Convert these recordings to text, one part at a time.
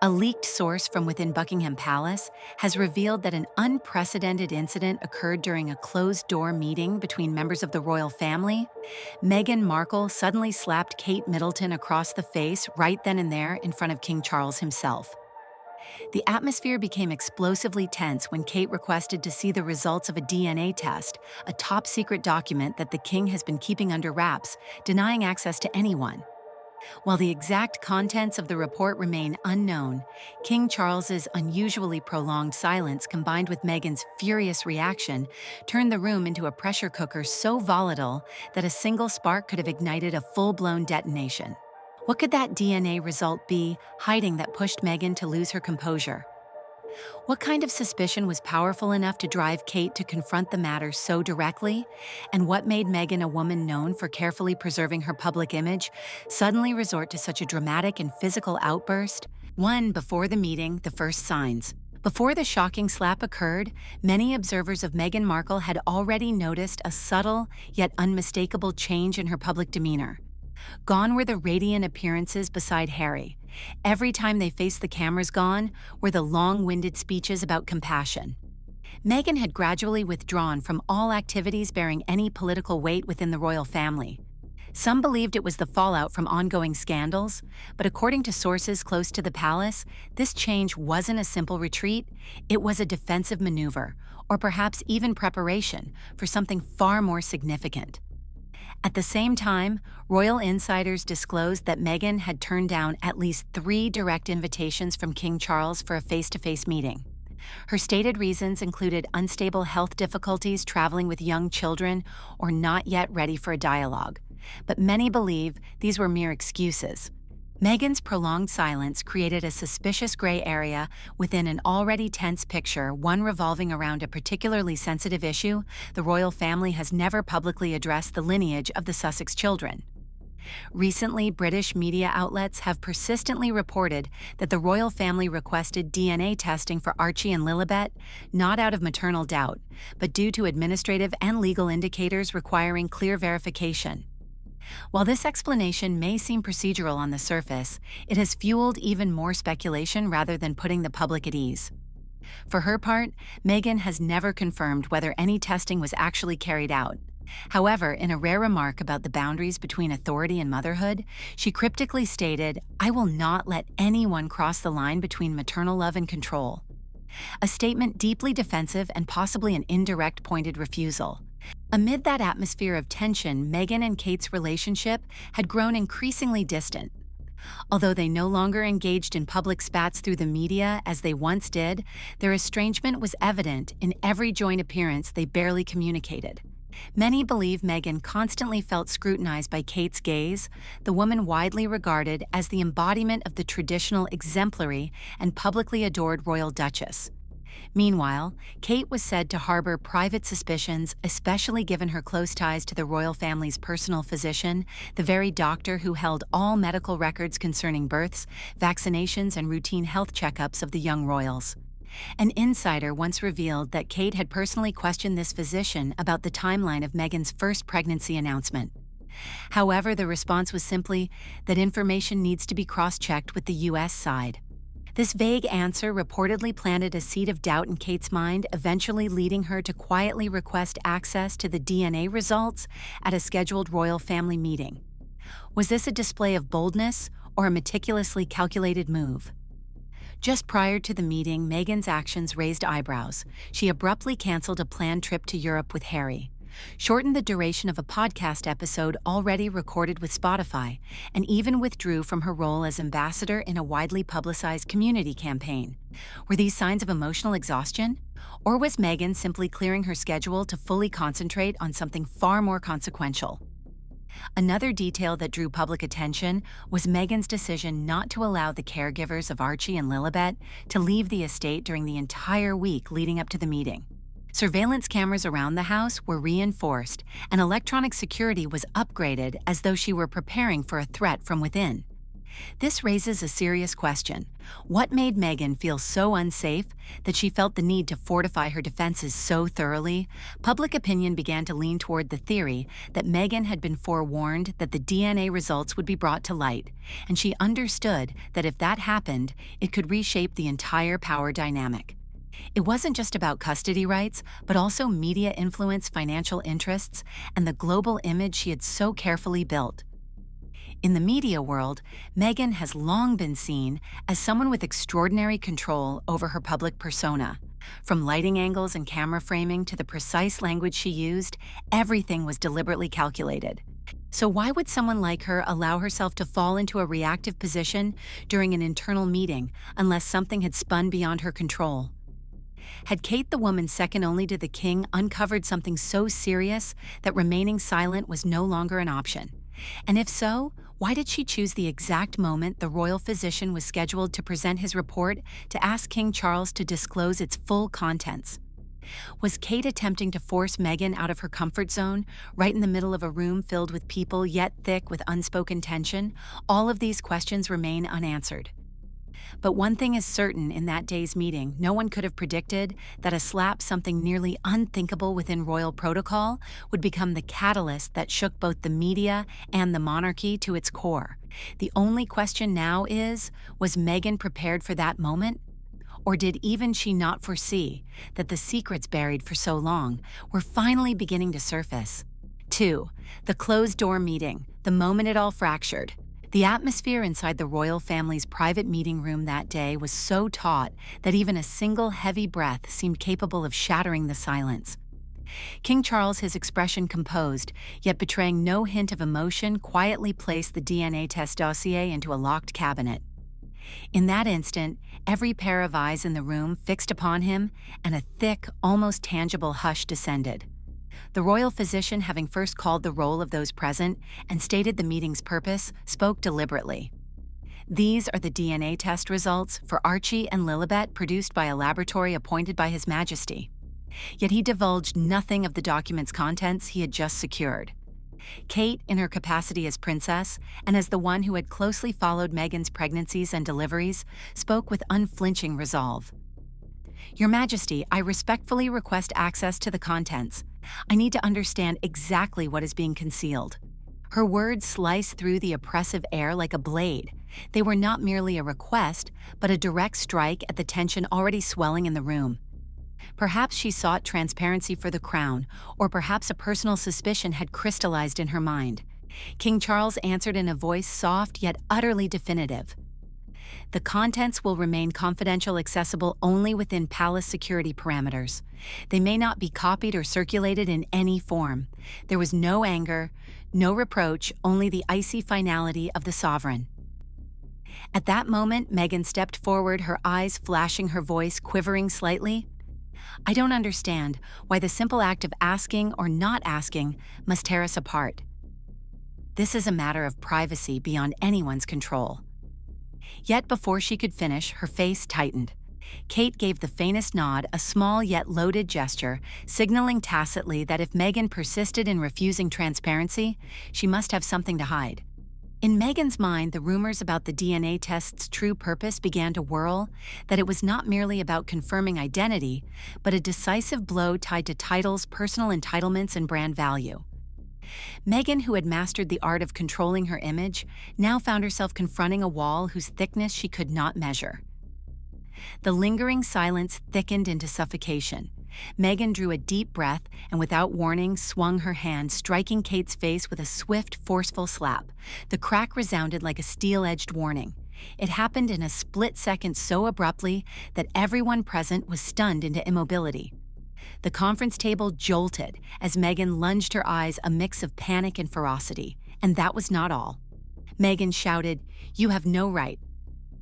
A leaked source from within Buckingham Palace has revealed that an unprecedented incident occurred during a closed-door meeting between members of the royal family. Meghan Markle suddenly slapped Kate Middleton across the face right then and there in front of King Charles himself. The atmosphere became explosively tense when Kate requested to see the results of a DNA test, a top-secret document that the king has been keeping under wraps, denying access to anyone. While the exact contents of the report remain unknown, King Charles's unusually prolonged silence combined with Meghan's furious reaction turned the room into a pressure cooker so volatile that a single spark could have ignited a full-blown detonation. What could that DNA result be hiding that pushed Meghan to lose her composure? What kind of suspicion was powerful enough to drive Kate to confront the matter so directly? And what made Meghan, a woman known for carefully preserving her public image, suddenly resort to such a dramatic and physical outburst? Before the meeting, the first signs. Before the shocking slap occurred, many observers of Meghan Markle had already noticed a subtle yet unmistakable change in her public demeanor. Gone were the radiant appearances beside Harry. Every time they faced the cameras, gone were the long-winded speeches about compassion. Meghan had gradually withdrawn from all activities bearing any political weight within the royal family. Some believed it was the fallout from ongoing scandals, but according to sources close to the palace, this change wasn't a simple retreat, it was a defensive maneuver, or perhaps even preparation for something far more significant. At the same time, royal insiders disclosed that Meghan had turned down at least 3 direct invitations from King Charles for a face-to-face meeting. Her stated reasons included unstable health difficulties, traveling with young children, or not yet ready for a dialogue. But many believe these were mere excuses. Meghan's prolonged silence created a suspicious gray area within an already tense picture, one revolving around a particularly sensitive issue. The royal family has never publicly addressed the lineage of the Sussex children. Recently, British media outlets have persistently reported that the royal family requested DNA testing for Archie and Lilibet, not out of maternal doubt, but due to administrative and legal indicators requiring clear verification. While this explanation may seem procedural on the surface, it has fueled even more speculation rather than putting the public at ease. For her part, Meghan has never confirmed whether any testing was actually carried out. However, in a rare remark about the boundaries between authority and motherhood, she cryptically stated, "I will not let anyone cross the line between maternal love and control." A statement deeply defensive and possibly an indirect pointed refusal. Amid that atmosphere of tension, Meghan and Kate's relationship had grown increasingly distant. Although they no longer engaged in public spats through the media as they once did, their estrangement was evident in every joint appearance. They barely communicated. Many believe Meghan constantly felt scrutinized by Kate's gaze, the woman widely regarded as the embodiment of the traditional exemplary and publicly adored royal duchess. Meanwhile, Kate was said to harbor private suspicions, especially given her close ties to the royal family's personal physician, the very doctor who held all medical records concerning births, vaccinations, and routine health checkups of the young royals. An insider once revealed that Kate had personally questioned this physician about the timeline of Meghan's first pregnancy announcement. However, the response was simply that information needs to be cross-checked with the U.S. side. This vague answer reportedly planted a seed of doubt in Kate's mind, eventually leading her to quietly request access to the DNA results at a scheduled royal family meeting. Was this a display of boldness or a meticulously calculated move? Just prior to the meeting, Meghan's actions raised eyebrows. She abruptly canceled a planned trip to Europe with Harry, shortened the duration of a podcast episode already recorded with Spotify, and even withdrew from her role as ambassador in a widely publicized community campaign. Were these signs of emotional exhaustion? Or was Meghan simply clearing her schedule to fully concentrate on something far more consequential? Another detail that drew public attention was Meghan's decision not to allow the caregivers of Archie and Lilibet to leave the estate during the entire week leading up to the meeting. Surveillance cameras around the house were reinforced, and electronic security was upgraded as though she were preparing for a threat from within. This raises a serious question. What made Meghan feel so unsafe that she felt the need to fortify her defenses so thoroughly? Public opinion began to lean toward the theory that Meghan had been forewarned that the DNA results would be brought to light, and she understood that if that happened, it could reshape the entire power dynamic. It wasn't just about custody rights, but also media influence, financial interests, and the global image she had so carefully built. In the media world, Meghan has long been seen as someone with extraordinary control over her public persona. From lighting angles and camera framing to the precise language she used, everything was deliberately calculated. So why would someone like her allow herself to fall into a reactive position during an internal meeting unless something had spun beyond her control? Had Kate, the woman second only to the king, uncovered something so serious that remaining silent was no longer an option? And if so, why did she choose the exact moment the royal physician was scheduled to present his report to ask King Charles to disclose its full contents? Was Kate attempting to force Meghan out of her comfort zone, right in the middle of a room filled with people yet thick with unspoken tension? All of these questions remain unanswered. But one thing is certain in that day's meeting, no one could have predicted that a slap, something nearly unthinkable within royal protocol, would become the catalyst that shook both the media and the monarchy to its core. The only question now is, was Meghan prepared for that moment? Or did even she not foresee that the secrets buried for so long were finally beginning to surface? 2. The closed-door meeting, the moment it all fractured. The atmosphere inside the royal family's private meeting room that day was so taut that even a single heavy breath seemed capable of shattering the silence. King Charles, his expression composed, yet betraying no hint of emotion, quietly placed the DNA test dossier into a locked cabinet. In that instant, every pair of eyes in the room fixed upon him, and a thick, almost tangible hush descended. The royal physician, having first called the roll of those present and stated the meeting's purpose, spoke deliberately. These are the DNA test results for Archie and Lilibet produced by a laboratory appointed by His Majesty. Yet he divulged nothing of the document's contents he had just secured. Kate, in her capacity as princess and as the one who had closely followed Meghan's pregnancies and deliveries, spoke with unflinching resolve. Your Majesty, I respectfully request access to the contents. I need to understand exactly what is being concealed. Her words sliced through the oppressive air like a blade. They were not merely a request, but a direct strike at the tension already swelling in the room. Perhaps she sought transparency for the crown, or perhaps a personal suspicion had crystallized in her mind. King Charles answered in a voice soft yet utterly definitive. The contents will remain confidential, accessible only within palace security parameters. They may not be copied or circulated in any form. There was no anger, no reproach, only the icy finality of the sovereign. At that moment, Meghan stepped forward, her eyes flashing, her voice quivering slightly. I don't understand why the simple act of asking or not asking must tear us apart. This is a matter of privacy beyond anyone's control. Yet before she could finish, her face tightened. Kate gave the faintest nod, a small yet loaded gesture, signaling tacitly that if Meghan persisted in refusing transparency, she must have something to hide. In Meghan's mind, the rumors about the DNA test's true purpose began to whirl, that it was not merely about confirming identity, but a decisive blow tied to titles, personal entitlements, and brand value. Meghan, who had mastered the art of controlling her image, now found herself confronting a wall whose thickness she could not measure. The lingering silence thickened into suffocation. Meghan drew a deep breath and without warning swung her hand, striking Kate's face with a swift, forceful slap. The crack resounded like a steel-edged warning. It happened in a split second so abruptly that everyone present was stunned into immobility. The conference table jolted as Meghan lunged her eyes, a mix of panic and ferocity. And that was not all. Meghan shouted, "You have no right.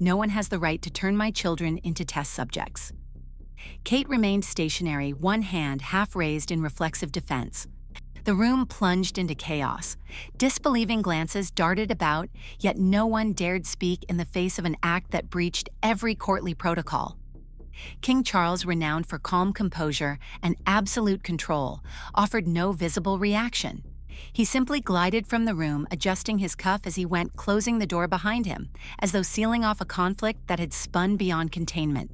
No one has the right to turn my children into test subjects." Kate remained stationary, one hand half raised in reflexive defense. The room plunged into chaos. Disbelieving glances darted about, yet no one dared speak in the face of an act that breached every courtly protocol. King Charles, renowned for calm composure and absolute control, offered no visible reaction. He simply glided from the room, adjusting his cuff as he went, closing the door behind him, as though sealing off a conflict that had spun beyond containment.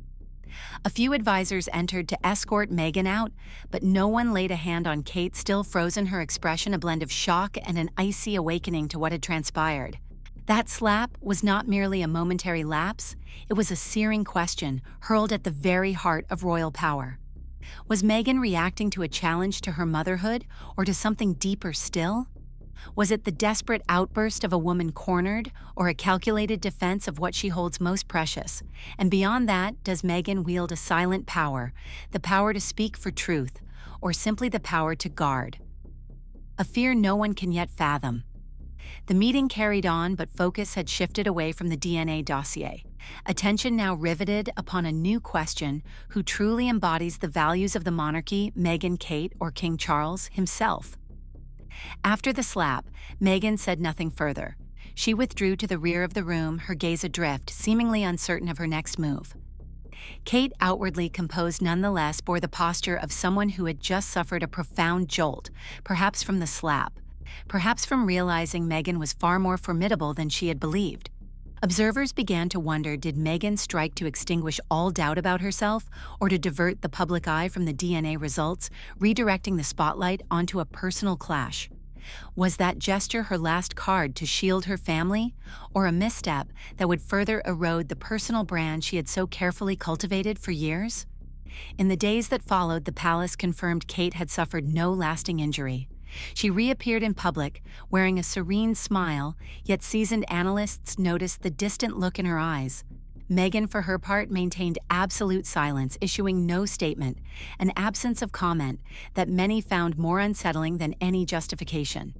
A few advisors entered to escort Meghan out, but no one laid a hand on Kate, still frozen, her expression a blend of shock and an icy awakening to what had transpired. That slap was not merely a momentary lapse, it was a searing question hurled at the very heart of royal power. Was Meghan reacting to a challenge to her motherhood, or to something deeper still? Was it the desperate outburst of a woman cornered, or a calculated defense of what she holds most precious? And beyond that, does Meghan wield a silent power, the power to speak for truth, or simply the power to guard? A fear no one can yet fathom. The meeting carried on, but focus had shifted away from the DNA dossier. Attention now riveted upon a new question: who truly embodies the values of the monarchy, Meghan, Kate, or King Charles himself? After the slap, Meghan said nothing further. She withdrew to the rear of the room, her gaze adrift, seemingly uncertain of her next move. Kate, outwardly composed nonetheless, bore the posture of someone who had just suffered a profound jolt, perhaps from the slap, perhaps from realizing Meghan was far more formidable than she had believed. Observers began to wonder, did Meghan strike to extinguish all doubt about herself, or to divert the public eye from the DNA results, redirecting the spotlight onto a personal clash? Was that gesture her last card to shield her family, or a misstep that would further erode the personal brand she had so carefully cultivated for years? In the days that followed, the palace confirmed Kate had suffered no lasting injury. She reappeared in public, wearing a serene smile, yet seasoned analysts noticed the distant look in her eyes. Meghan, for her part, maintained absolute silence, issuing no statement, an absence of comment that many found more unsettling than any justification.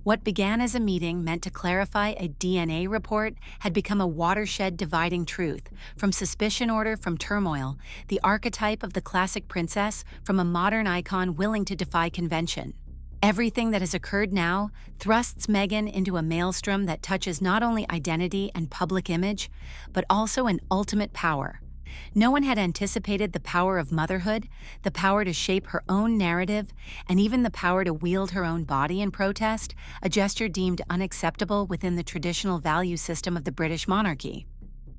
What began as a meeting meant to clarify a DNA report had become a watershed dividing truth, from suspicion order, from turmoil, the archetype of the classic princess, from a modern icon willing to defy convention. Everything that has occurred now thrusts Meghan into a maelstrom that touches not only identity and public image, but also an ultimate power. No one had anticipated the power of motherhood, the power to shape her own narrative, and even the power to wield her own body in protest, a gesture deemed unacceptable within the traditional value system of the British monarchy.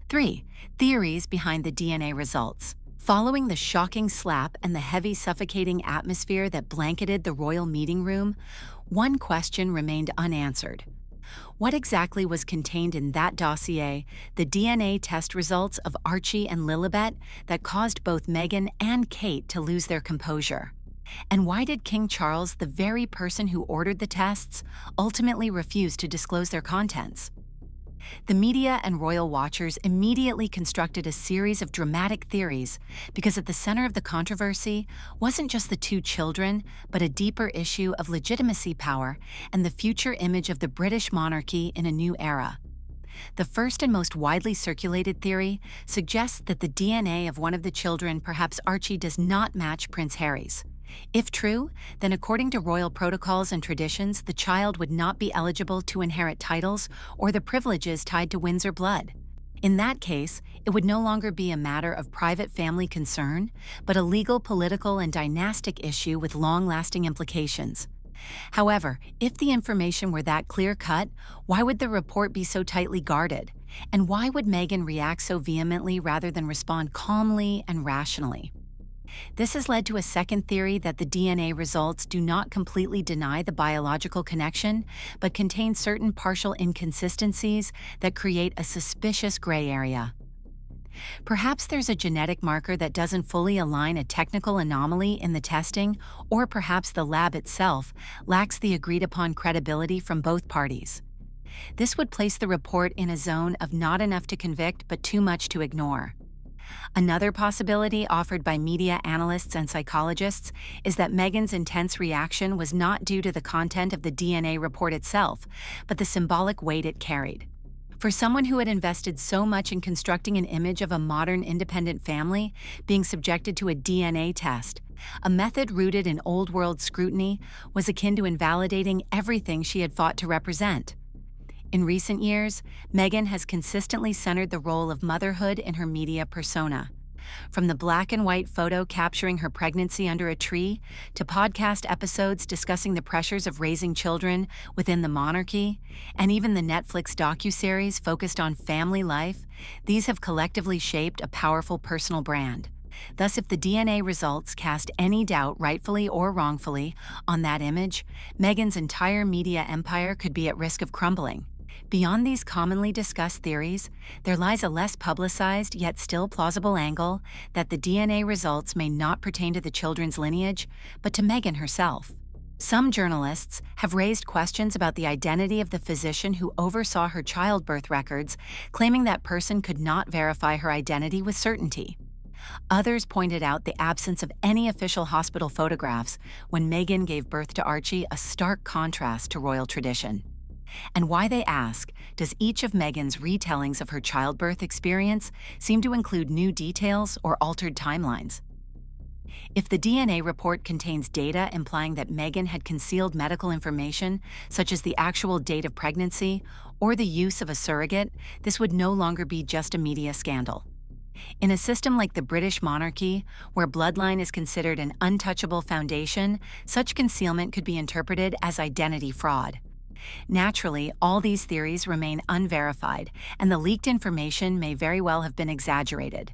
3. Theories behind the DNA results. Following the shocking slap and the heavy, suffocating atmosphere that blanketed the royal meeting room, one question remained unanswered. What exactly was contained in that dossier, the DNA test results of Archie and Lilibet, that caused both Meghan and Kate to lose their composure? And why did King Charles, the very person who ordered the tests, ultimately refuse to disclose their contents? The media and royal watchers immediately constructed a series of dramatic theories, because at the center of the controversy wasn't just the two children, but a deeper issue of legitimacy, power, and the future image of the British monarchy in a new era. The first and most widely circulated theory suggests that the DNA of one of the children, perhaps Archie, does not match Prince Harry's. If true, then according to royal protocols and traditions, the child would not be eligible to inherit titles or the privileges tied to Windsor blood. In that case, it would no longer be a matter of private family concern, but a legal, political, and dynastic issue with long-lasting implications. However, if the information were that clear-cut, why would the report be so tightly guarded? And why would Meghan react so vehemently rather than respond calmly and rationally? This has led to a second theory that the DNA results do not completely deny the biological connection, but contain certain partial inconsistencies that create a suspicious gray area. Perhaps there's a genetic marker that doesn't fully align a technical anomaly in the testing, or perhaps the lab itself lacks the agreed-upon credibility from both parties. This would place the report in a zone of not enough to convict but too much to ignore. Another possibility offered by media analysts and psychologists is that Meghan's intense reaction was not due to the content of the DNA report itself, but the symbolic weight it carried. For someone who had invested so much in constructing an image of a modern independent family, being subjected to a DNA test, a method rooted in old-world scrutiny, was akin to invalidating everything she had fought to represent. In recent years, Meghan has consistently centered the role of motherhood in her media persona. From the black and white photo capturing her pregnancy under a tree, to podcast episodes discussing the pressures of raising children within the monarchy, and even the Netflix docuseries focused on family life, these have collectively shaped a powerful personal brand. Thus, if the DNA results cast any doubt, rightfully or wrongfully, on that image, Meghan's entire media empire could be at risk of crumbling. Beyond these commonly discussed theories, there lies a less publicized yet still plausible angle that the DNA results may not pertain to the children's lineage, but to Meghan herself. Some journalists have raised questions about the identity of the physician who oversaw her childbirth records, claiming that person could not verify her identity with certainty. Others pointed out the absence of any official hospital photographs when Meghan gave birth to Archie, a stark contrast to royal tradition. And why, they ask, does each of Meghan's retellings of her childbirth experience seem to include new details or altered timelines? If the DNA report contains data implying that Meghan had concealed medical information, such as the actual date of pregnancy or the use of a surrogate, this would no longer be just a media scandal. In a system like the British monarchy, where bloodline is considered an untouchable foundation, such concealment could be interpreted as identity fraud. Naturally, all these theories remain unverified, and the leaked information may very well have been exaggerated.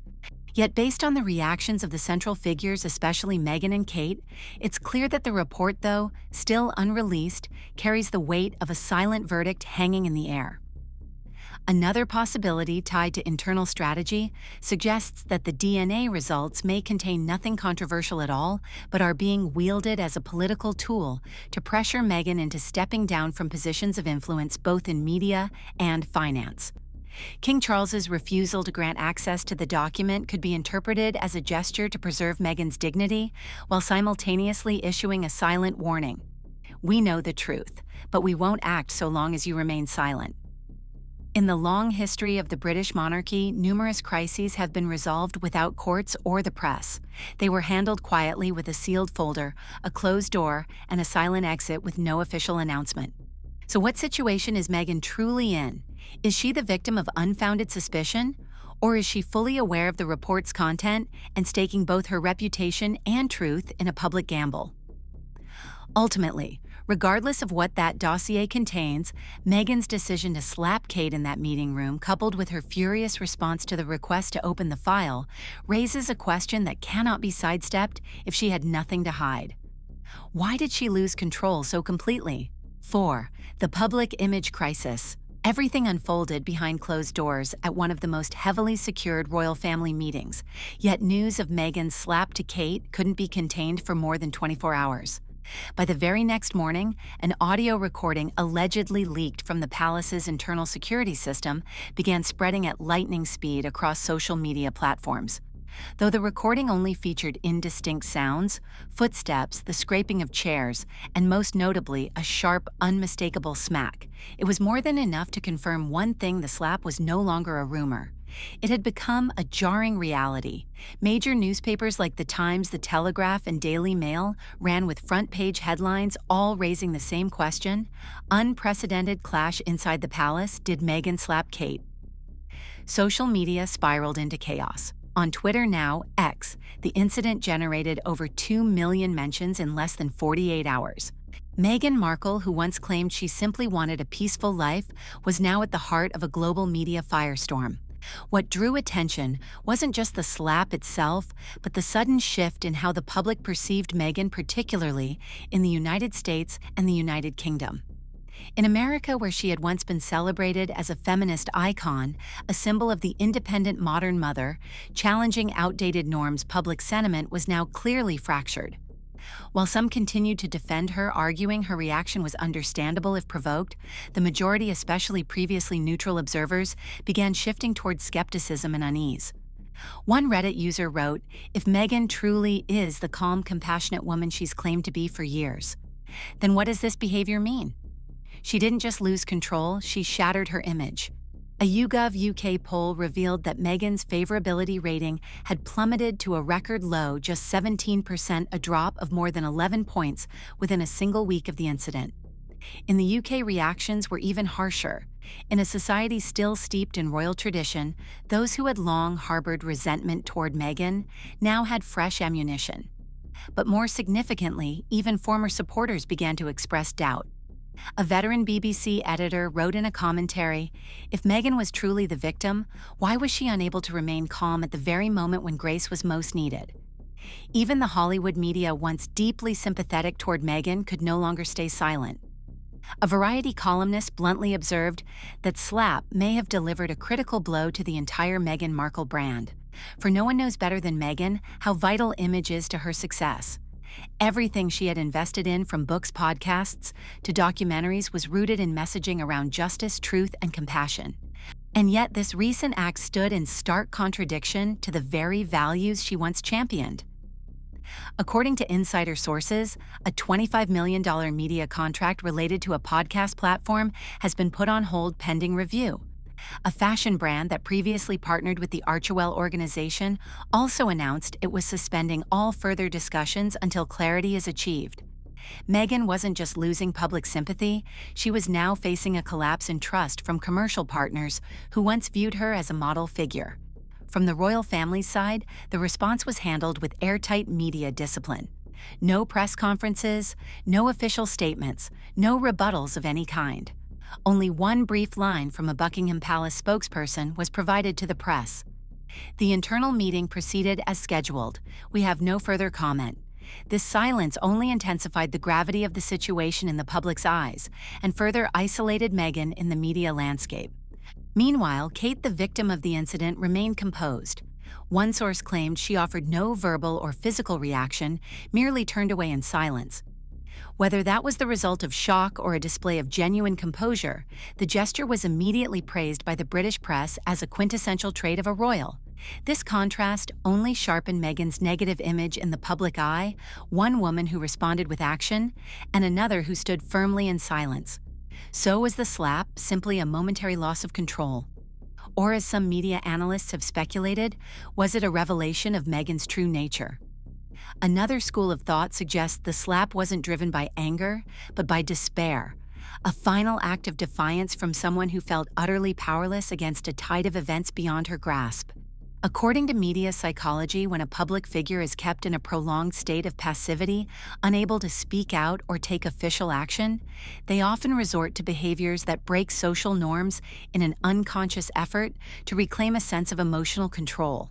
Yet, based on the reactions of the central figures, especially Meghan and Kate, it's clear that the report, though still unreleased, carries the weight of a silent verdict hanging in the air. Another possibility tied to internal strategy suggests that the DNA results may contain nothing controversial at all, but are being wielded as a political tool to pressure Meghan into stepping down from positions of influence both in media and finance. King Charles's refusal to grant access to the document could be interpreted as a gesture to preserve Meghan's dignity, while simultaneously issuing a silent warning. We know the truth, but we won't act so long as you remain silent. In the long history of the British monarchy, numerous crises have been resolved without courts or the press. They were handled quietly with a sealed folder, a closed door, and a silent exit with no official announcement. So what situation is Meghan truly in? Is she the victim of unfounded suspicion? Or is she fully aware of the report's content and staking both her reputation and truth in a public gamble? Ultimately, regardless of what that dossier contains, Meghan's decision to slap Kate in that meeting room, coupled with her furious response to the request to open the file, raises a question that cannot be sidestepped if she had nothing to hide. Why did she lose control so completely? 4. The public image crisis. Everything unfolded behind closed doors at one of the most heavily secured royal family meetings, yet news of Meghan's slap to Kate couldn't be contained for more than 24 hours. By the very next morning, an audio recording allegedly leaked from the palace's internal security system began spreading at lightning speed across social media platforms. Though the recording only featured indistinct sounds, footsteps, the scraping of chairs, and most notably, a sharp, unmistakable smack, it was more than enough to confirm one thing: the slap was no longer a rumor. It had become a jarring reality. Major newspapers like The Times, The Telegraph, and Daily Mail ran with front-page headlines, all raising the same question: unprecedented clash inside the palace, did Meghan slap Kate? Social media spiraled into chaos. On Twitter, now X, the incident generated over 2 million mentions in less than 48 hours. Meghan Markle, who once claimed she simply wanted a peaceful life, was now at the heart of a global media firestorm. What drew attention wasn't just the slap itself, but the sudden shift in how the public perceived Meghan, particularly in the United States and the United Kingdom. In America, where she had once been celebrated as a feminist icon, a symbol of the independent modern mother, challenging outdated norms, public sentiment was now clearly fractured. While some continued to defend her, arguing her reaction was understandable if provoked, the majority, especially previously neutral observers, began shifting towards skepticism and unease. One Reddit user wrote, "If Meghan truly is the calm, compassionate woman she's claimed to be for years, then what does this behavior mean? She didn't just lose control, she shattered her image." A YouGov UK poll revealed that Meghan's favorability rating had plummeted to a record low, just 17%, a drop of more than 11 points within a single week of the incident. In the UK, reactions were even harsher. In a society still steeped in royal tradition, those who had long harbored resentment toward Meghan now had fresh ammunition. But more significantly, even former supporters began to express doubt. A veteran BBC editor wrote in a commentary, "If Meghan was truly the victim, why was she unable to remain calm at the very moment when grace was most needed?" Even the Hollywood media, once deeply sympathetic toward Meghan, could no longer stay silent. A Variety columnist bluntly observed that slap may have delivered a critical blow to the entire Meghan Markle brand, for no one knows better than Meghan how vital image is to her success. Everything she had invested in, from books, podcasts, to documentaries, was rooted in messaging around justice, truth, and compassion. And yet this recent act stood in stark contradiction to the very values she once championed. According to insider sources, a $25 million media contract related to a podcast platform has been put on hold pending review. A fashion brand that previously partnered with the Archewell organization also announced it was suspending all further discussions until clarity is achieved. Meghan wasn't just losing public sympathy, she was now facing a collapse in trust from commercial partners who once viewed her as a model figure. From the royal family's side, the response was handled with airtight media discipline. No press conferences, no official statements, no rebuttals of any kind. Only one brief line from a Buckingham Palace spokesperson was provided to the press. "The internal meeting proceeded as scheduled. We have no further comment." This silence only intensified the gravity of the situation in the public's eyes and further isolated Meghan in the media landscape. Meanwhile, Kate, the victim of the incident, remained composed. One source claimed she offered no verbal or physical reaction, merely turned away in silence. Whether that was the result of shock or a display of genuine composure, the gesture was immediately praised by the British press as a quintessential trait of a royal. This contrast only sharpened Meghan's negative image in the public eye, one woman who responded with action, and another who stood firmly in silence. So was the slap simply a momentary loss of control? Or, as some media analysts have speculated, was it a revelation of Meghan's true nature? Another school of thought suggests the slap wasn't driven by anger, but by despair, a final act of defiance from someone who felt utterly powerless against a tide of events beyond her grasp. According to media psychology, when a public figure is kept in a prolonged state of passivity, unable to speak out or take official action, they often resort to behaviors that break social norms in an unconscious effort to reclaim a sense of emotional control.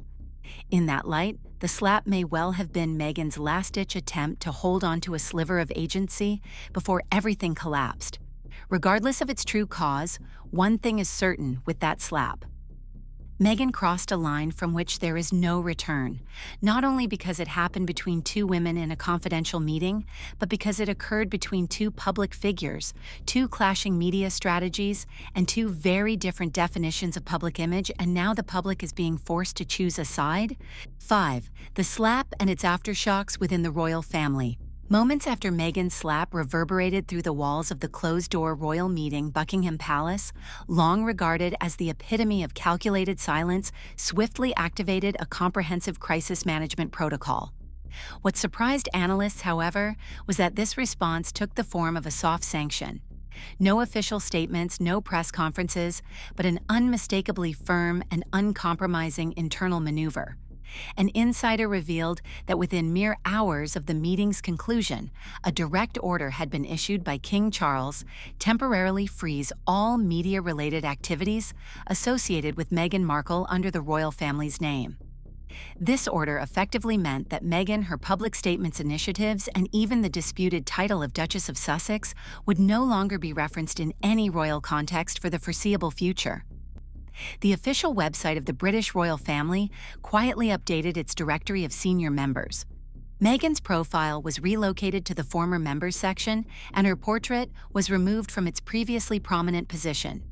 In that light, the slap may well have been Meghan's last-ditch attempt to hold on to a sliver of agency before everything collapsed. Regardless of its true cause, one thing is certain with that slap. Meghan crossed a line from which there is no return, not only because it happened between two women in a confidential meeting, but because it occurred between two public figures, two clashing media strategies, and two very different definitions of public image, and now the public is being forced to choose a side. 5. The slap and its aftershocks within the royal family. Moments after Meghan's slap reverberated through the walls of the closed-door royal meeting, Buckingham Palace, long regarded as the epitome of calculated silence, swiftly activated a comprehensive crisis management protocol. What surprised analysts, however, was that this response took the form of a soft sanction. No official statements, no press conferences, but an unmistakably firm and uncompromising internal maneuver. An insider revealed that within mere hours of the meeting's conclusion, a direct order had been issued by King Charles temporarily freeze all media-related activities associated with Meghan Markle under the royal family's name. This order effectively meant that Meghan, her public statements, initiatives, and even the disputed title of Duchess of Sussex would no longer be referenced in any royal context for the foreseeable future. The official website of the British royal family quietly updated its directory of senior members. Meghan's profile was relocated to the former members section, and her portrait was removed from its previously prominent position.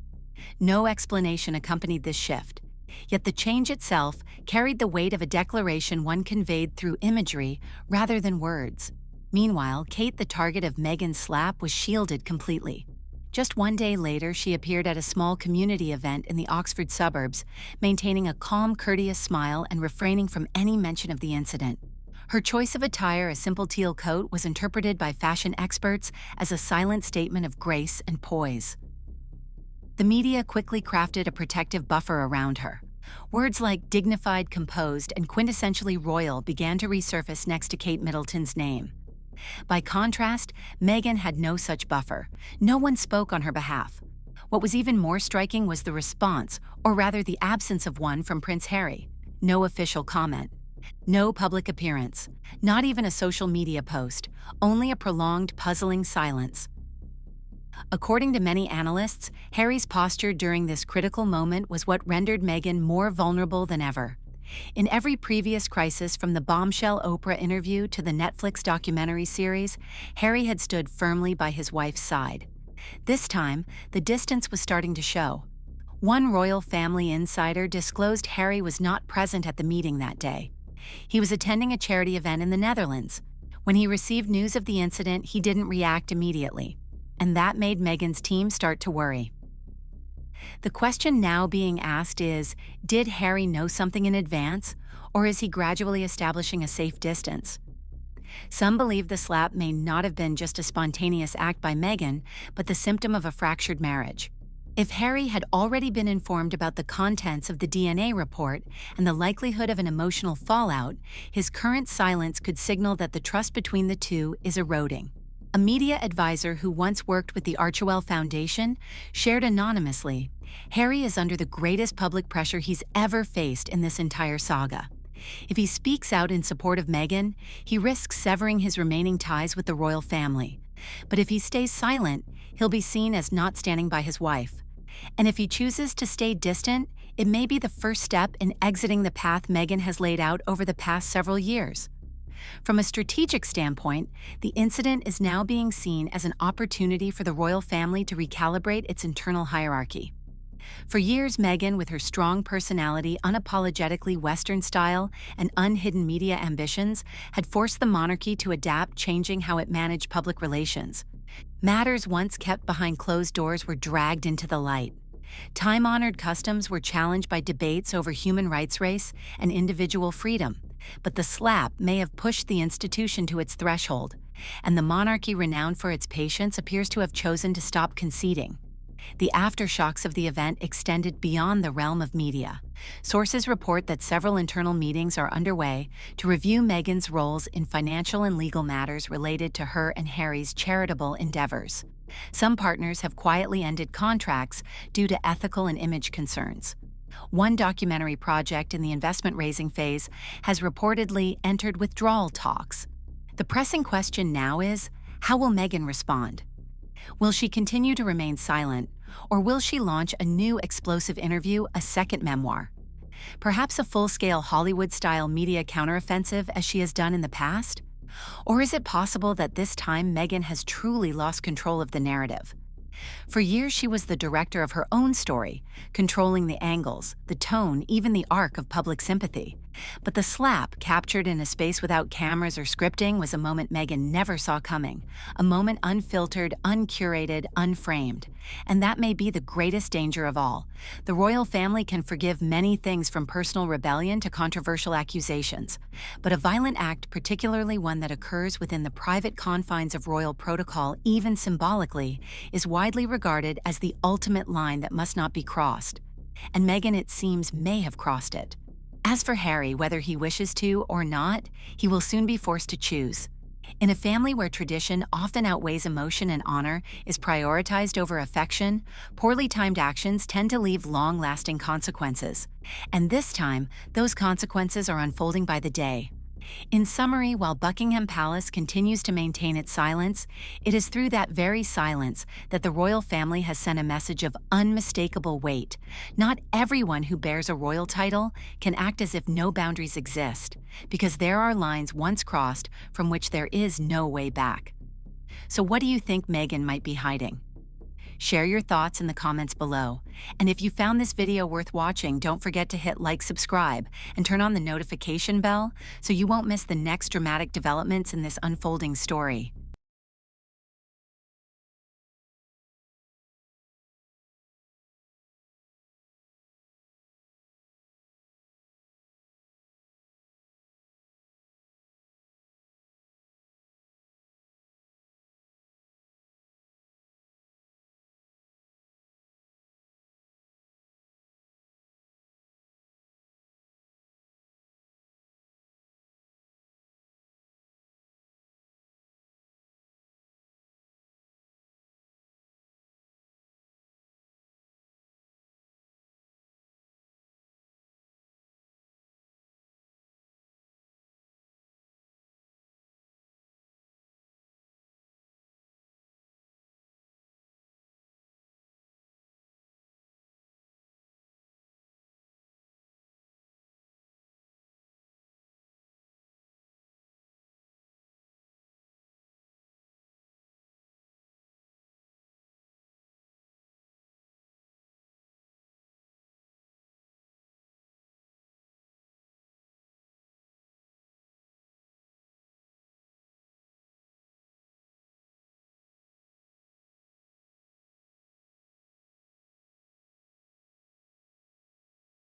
No explanation accompanied this shift, yet the change itself carried the weight of a declaration one conveyed through imagery rather than words. Meanwhile, Kate, the target of Meghan's slap, was shielded completely. Just one day later, she appeared at a small community event in the Oxford suburbs, maintaining a calm, courteous smile and refraining from any mention of the incident. Her choice of attire, a simple teal coat, was interpreted by fashion experts as a silent statement of grace and poise. The media quickly crafted a protective buffer around her. Words like dignified, composed, and quintessentially royal began to resurface next to Kate Middleton's name. By contrast, Meghan had no such buffer. No one spoke on her behalf. What was even more striking was the response, or rather the absence of one, from Prince Harry. No official comment. No public appearance. Not even a social media post. Only a prolonged, puzzling silence. According to many analysts, Harry's posture during this critical moment was what rendered Meghan more vulnerable than ever. In every previous crisis, from the bombshell Oprah interview to the Netflix documentary series, Harry had stood firmly by his wife's side. This time, the distance was starting to show. One royal family insider disclosed Harry was not present at the meeting that day. He was attending a charity event in the Netherlands. When he received news of the incident, he didn't react immediately. And that made Meghan's team start to worry. The question now being asked is, did Harry know something in advance, or is he gradually establishing a safe distance? Some believe the slap may not have been just a spontaneous act by Meghan, but the symptom of a fractured marriage. If Harry had already been informed about the contents of the DNA report and the likelihood of an emotional fallout, his current silence could signal that the trust between the two is eroding. A media advisor who once worked with the Archewell Foundation shared anonymously, "Harry is under the greatest public pressure he's ever faced in this entire saga. If he speaks out in support of Meghan, he risks severing his remaining ties with the royal family. But if he stays silent, he'll be seen as not standing by his wife. And if he chooses to stay distant, it may be the first step in exiting the path Meghan has laid out over the past several years." From a strategic standpoint, the incident is now being seen as an opportunity for the royal family to recalibrate its internal hierarchy. For years, Meghan, with her strong personality, unapologetically Western style, and unhidden media ambitions, had forced the monarchy to adapt, changing how it managed public relations. Matters once kept behind closed doors were dragged into the light. Time-honored customs were challenged by debates over human rights race and individual freedom. But the slap may have pushed the institution to its threshold, and the monarchy, renowned for its patience, appears to have chosen to stop conceding. The aftershocks of the event extended beyond the realm of media. Sources report that several internal meetings are underway to review Meghan's roles in financial and legal matters related to her and Harry's charitable endeavors. Some partners have quietly ended contracts due to ethical and image concerns. One documentary project in the investment-raising phase has reportedly entered withdrawal talks. The pressing question now is, how will Meghan respond? Will she continue to remain silent, or will she launch a new explosive interview, a second memoir? Perhaps a full-scale Hollywood-style media counteroffensive as she has done in the past? Or is it possible that this time Meghan has truly lost control of the narrative? For years, she was the director of her own story, controlling the angles, the tone, even the arc of public sympathy. But the slap, captured in a space without cameras or scripting, was a moment Meghan never saw coming, a moment unfiltered, uncurated, unframed. And that may be the greatest danger of all. The royal family can forgive many things, from personal rebellion to controversial accusations. But a violent act, particularly one that occurs within the private confines of royal protocol, even symbolically, is widely regarded as the ultimate line that must not be crossed. And Meghan, it seems, may have crossed it. As for Harry, whether he wishes to or not, he will soon be forced to choose. In a family where tradition often outweighs emotion and honor is prioritized over affection, poorly timed actions tend to leave long-lasting consequences. And this time, those consequences are unfolding by the day. In summary, while Buckingham Palace continues to maintain its silence, it is through that very silence that the royal family has sent a message of unmistakable weight. Not everyone who bears a royal title can act as if no boundaries exist, because there are lines once crossed from which there is no way back. So what do you think Meghan might be hiding? Share your thoughts in the comments below. And if you found this video worth watching, don't forget to hit like, subscribe, and turn on the notification bell so you won't miss the next dramatic developments in this unfolding story.